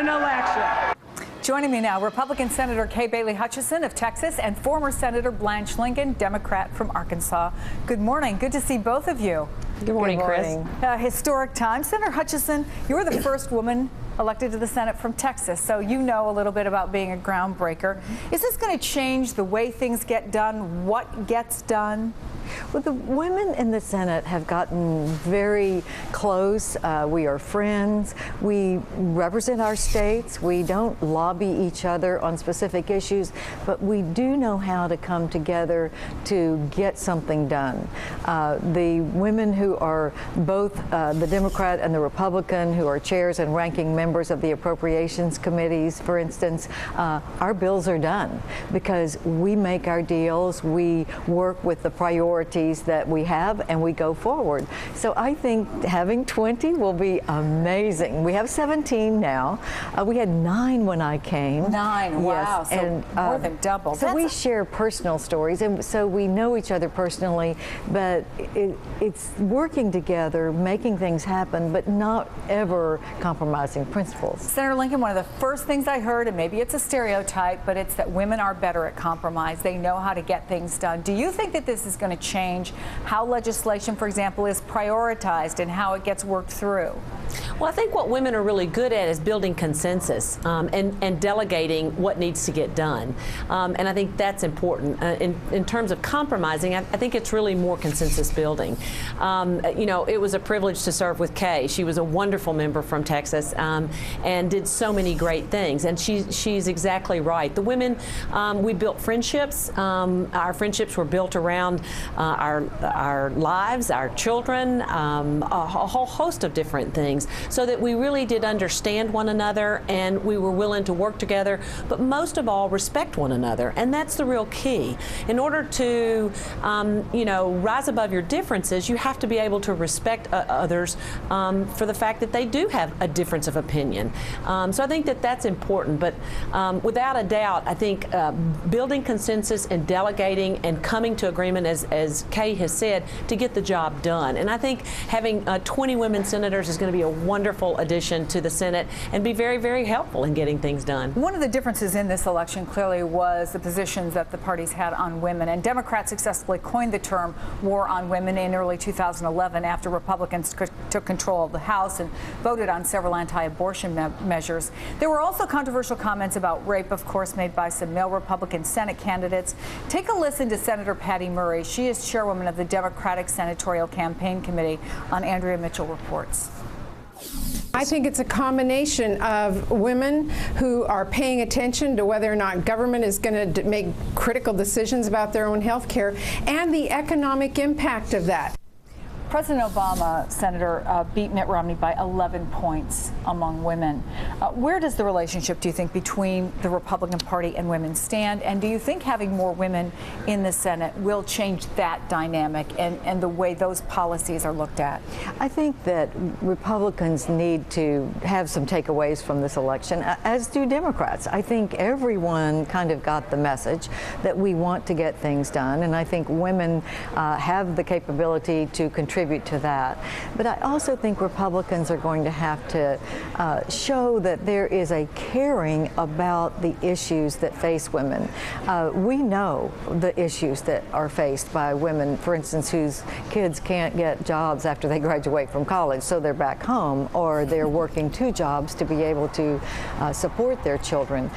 an election. Joining me now, Republican Senator Kay Bailey Hutchison of Texas and former Senator Blanche Lincoln, Democrat from Arkansas. Good morning. Good to see both of you. Good morning, Chris. Historic time. Senator Hutchison, you were the first woman elected to the Senate from Texas, so you know a little bit about being a groundbreaker. Is this going to change the way things get done, what gets done? Well, the women in the Senate have gotten very close. We are friends. We represent our states. We don't lobby each other on specific issues, but we do know how to come together to get something done. The women who are both the Democrat and the Republican, who are chairs and ranking members of the appropriations committees, for instance, our bills are done because we make our deals. We work with the priorities that we have and we go forward. So I think having 20 will be amazing. We have 17 now. We had 9 when I came. 9, wow. Yes. So and more than double. So we share personal stories, and so we know each other personally, but it's working together, making things happen, but not ever compromising principles. Senator Lincoln, one of the first things I heard, and maybe it's a stereotype, but it's that women are better at compromise. They know how to get things done. Do you think that this is going to change how legislation, for example, is prioritized and how it gets worked through? Well, I think what women are really good at is building consensus and delegating what needs to get done. And I think that's important. In terms of compromising, I think it's really more consensus building. You know, it was a privilege to serve with Kay. She was a wonderful member from Texas and did so many great things. And she's exactly right. The women, we built friendships. Our friendships were built around our lives, our children, a whole host of different things, so that we really did understand one another and we were willing to work together, but most of all, respect one another. And that's the real key. In order to, you know, rise above your differences, you have to be able to respect others for the fact that they do have a difference of opinion. So I think that that's important, but without a doubt, I think building consensus and delegating and coming to agreement, as Kay has said, to get the job done. And I think having 20 women senators is going to be a wonderful addition to the Senate and be very, very helpful in getting things done. One of the differences in this election clearly was the positions that the parties had on women, and Democrats successfully coined the term war on women in early 2011 after Republicans took control of the House and voted on several anti-abortion measures. There were also controversial comments about rape, of course, made by some male Republican Senate candidates. Take a listen to Senator Patty Murray. She is chairwoman of the Democratic Senatorial Campaign Committee on Andrea Mitchell Reports. I think it's a combination of women who are paying attention to whether or not government is going to make critical decisions about their own health care and the economic impact of that. President Obama, Senator, beat Mitt Romney by 11 points among women. Where does the relationship, do you think, between the Republican Party and women stand? And do you think having more women in the Senate will change that dynamic and the way those policies are looked at? I think that Republicans need to have some takeaways from this election, as do Democrats. I think everyone kind of got the message that we want to get things done, and I think women have the capability to contribute to that. But I also think Republicans are going to have to show that there is a caring about the issues that face women. We know the issues that are faced by women, for instance, whose kids can't get jobs after they graduate from college, so they're back home, or they're working 2 jobs to be able to support their children.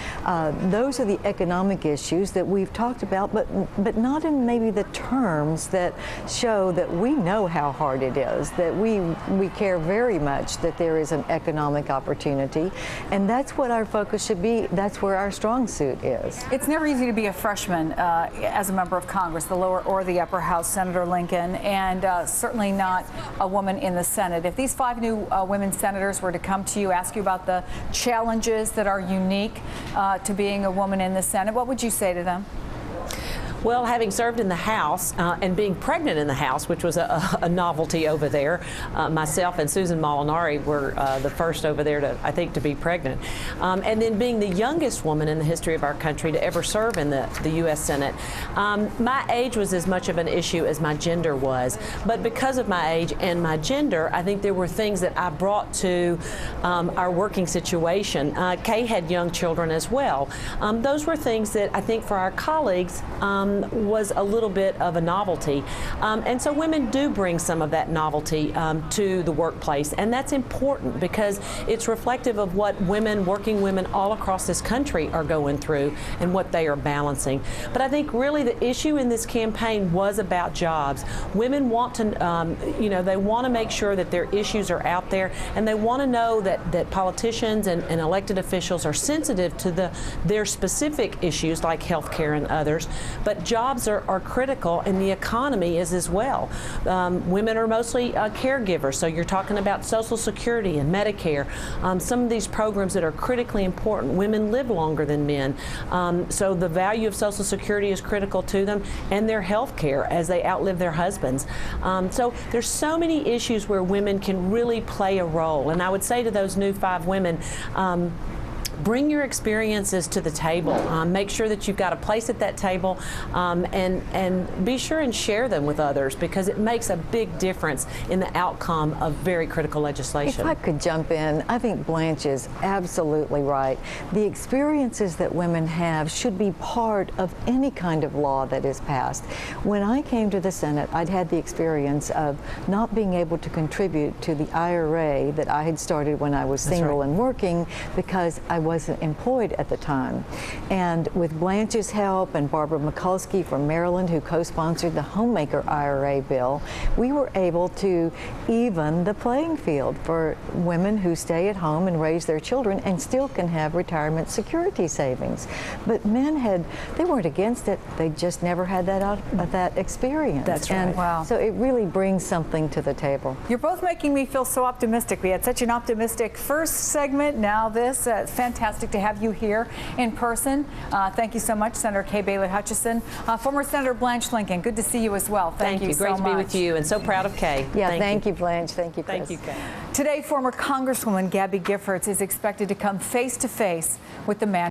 Those are the economic issues that we've talked about, but not in maybe the terms that show that we know how hard it is, that we care very much that there is an economic opportunity, and that's what our focus should be. That's where our strong suit is. It's never easy to be a freshman as a member of Congress, the lower or the upper house, Senator Lincoln, and certainly not a woman in the Senate. If these 5 new women senators were to come to you, ask you about the challenges that are unique to being a woman in the Senate, what would you say to them? Well, having served in the House and being pregnant in the House, which was a novelty over there, myself and Susan Molinari were the first over there to, I think, to be pregnant. And then being the youngest woman in the history of our country to ever serve in the U.S. Senate. My age was as much of an issue as my gender was. But because of my age and my gender, I think there were things that I brought to our working situation. Kay had young children as well. Those were things that I think for our colleagues was a little bit of a novelty. And so women do bring some of that novelty to the workplace. And that's important because it's reflective of what women, working women all across this country are going through and what they are balancing. But I think really the issue in this campaign was about jobs. Women want to, they want to make sure that their issues are out there, and they want to know that politicians and elected officials are sensitive to their specific issues like health care and others. But jobs are critical, and the economy is as well. Women are mostly caregivers, so you're talking about Social Security and Medicare. Some of these programs that are critically important. Women live longer than men, so the value of Social Security is critical to them, and their health care as they outlive their husbands. So there's so many issues where women can really play a role, and I would say to those new 5 women, bring your experiences to the table. Make sure that you've got a place at that table, and be sure and share them with others, because it makes a big difference in the outcome of very critical legislation. If I could jump in, I think Blanche is absolutely right. The experiences that women have should be part of any kind of law that is passed. When I came to the Senate, I'd had the experience of not being able to contribute to the IRA that I had started when I was single and working, because I wasn't employed at the time. And with Blanche's help and Barbara Mikulski from Maryland, who co-sponsored the Homemaker IRA bill, we were able to even the playing field for women who stay at home and raise their children and still can have retirement security savings. But men they weren't against it, they just never had that experience. That's right. And wow. So it really brings something to the table. You're both making me feel so optimistic. We had such an optimistic first segment, now this. Fantastic to have you here in person. Thank you so much, Senator Kay Bailey Hutchison. Former Senator Blanche Lincoln, good to see you as well. Thank you so much. Great to be with you, and so proud of Kay. Yeah, thank you, Blanche. Thank you, Chris. Thank you, Kay. Today, former Congresswoman Gabby Giffords is expected to come face to face with the man